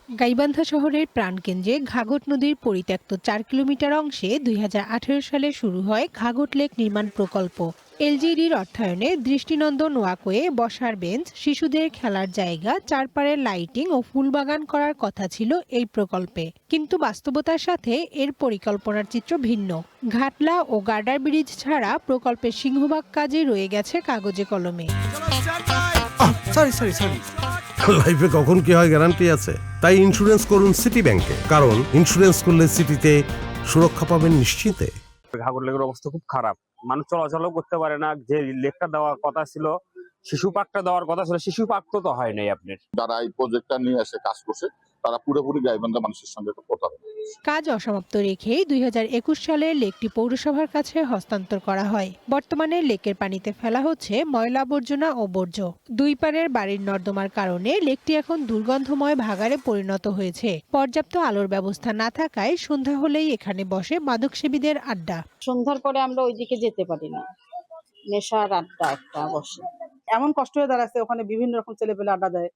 গাইবান্ধা শহরের প্রাণকেন্দ্রে ঘাঘট নদীর পরিত্যক্ত ৪ কিলোমিটার অংশে ২০১৮ সালে শুরু হয় ঘাঘট লেক নির্মাণ প্রকল্প। এলজিইডির অর্থায়নে দৃষ্টিনন্দন ওয়াকওয়ে, বসার বেঞ্চ, শিশুদের খেলার জায়গা, চারপাড়ের লাইটিং ও ফুলবাগান করার কথা ছিল এই প্রকল্পে। কিন্তু বাস্তবতার সাথে এর পরিকল্পনার চিত্র ভিন্ন। ঘাটলা ও গার্ডার ব্রিজ ছাড়া প্রকল্পের সিংহভাগ কাজে রয়ে গেছে কাগজে কলমে। লাইফে কখন কি হয় গ্যারান্টি আছে? তাই ইন্স্যুরেন্স করুন সিটি ব্যাংকে, কারণ ইন্স্যুরেন্স করলে সিটিতে সুরক্ষা পাবেন নিশ্চিতে। ঘাঘট লেকের অবস্থা খুব খারাপ, মানুষ চলাচলও করতে পারে না। যে লেকটা দেওয়ার কথা ছিল, শিশু পার্কটা দেওয়ার কথা ছিল, শিশু পার্ক তো হয় নাই। আপনার যারা এই প্রজেক্টটা নিয়ে এসে কাজ করছে তারা পুরোপুরি গাইবান্ধা মানুষের সঙ্গে কথা বলে। কাজ অসমাপ্ত রেখেই ২০২১ সালে লেকটি পৌরসভার কাছে হস্তান্তর করা হয়। বর্তমানে লেকের পানিতে ফেলা হচ্ছে ময়লা আবর্জনা ও বর্জ্য। দুই পারের বাড়ির নর্দমার কারণে লেকটি এখন দুর্গন্ধময় ভাগাড়ে পরিণত হয়েছে। পর্যাপ্ত আলোর ব্যবস্থা না থাকায় সন্ধ্যা হলেই এখানে বসে মাদকসেবীদের আড্ডা। সন্ধ্যার পরে আমরা ওইদিকে যেতে পারি না, নেশার আড্ডা একটা বসে। এমন কষ্ট হয়ে দাঁড়াচ্ছে, ওখানে বিভিন্ন রকম ছেলেপেলে আড্ডা দেয়।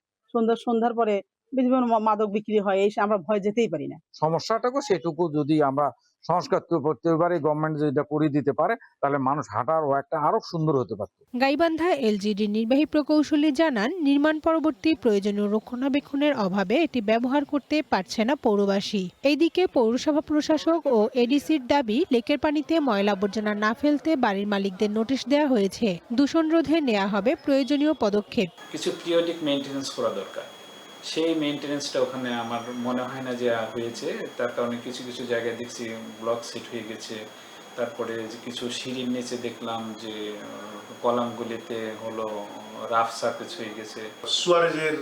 সন্ধ্যার পরে বিভিন্ন মাদক বিক্রি হয়, এই আমরা ভয় যেতেই পারি না। সমস্যাটাকে সেটুকু যদি আমরা সংস্কার করতে পারি, গভর্নমেন্ট যদি এটা করে দিতে পারে, তাহলে মানুষ হাঁটার একটা আরো সুন্দর হতে পারত। গাইবান্ধা এলজিডির নির্বাহী প্রকৌশলী জানান, নির্মাণ পরবর্তী প্রয়োজনীয় রক্ষণাবেক্ষণের অভাবে এটি ব্যবহার করতে পারছে না পৌরবাসী। এইদিকে পৌরসভা প্রশাসক ও এডিসির দাবি, লেকের পানিতে ময়লা আবর্জনা না ফেলতে বাড়ির মালিকদের নোটিশ দেওয়া হয়েছে। দূষণ রোধে নেওয়া হবে প্রয়োজনীয় পদক্ষেপ। কিছু পিরিয়ডিক মেইনটেনেন্স করা দরকার। সেই মেইনটেনেন্সটা ওখানে আমার মনে হয় না যে হয়েছে। তার কারণে কিছু কিছু জায়গায় দেখছি ব্লক সেট হয়ে গেছে। তারপরে কিছু সিঁড়ির নিচে দেখলাম যে কলামগুলিতে হলো রাফ সার্ফেস হয়ে গেছে। সুয়ারেজের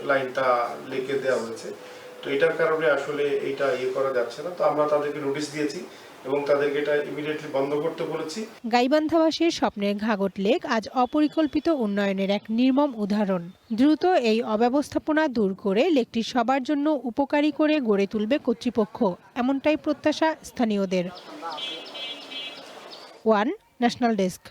লাইনটা লেকে দেওয়া হয়েছে, তো এটার কারণে আসলে এটা করা যাচ্ছে না। তো আমরা তাদেরকে নোটিশ দিয়েছি এবং তাদেরকে এটা ইমিডিয়েটলি বন্ধ করতে বলেছি। গাইবান্ধাবাসীর স্বপ্নের ঘাঘট লেক আজ অপরিকল্পিত উন্নয়নের এক নির্মম উদাহরণ। দ্রুত এই অব্যবস্থাপনা দূর করে লেকটি সবার জন্য উপকারী করে গড়ে তুলবে কর্তৃপক্ষ, এমনটাই প্রত্যাশা স্থানীয়দের। One national desk.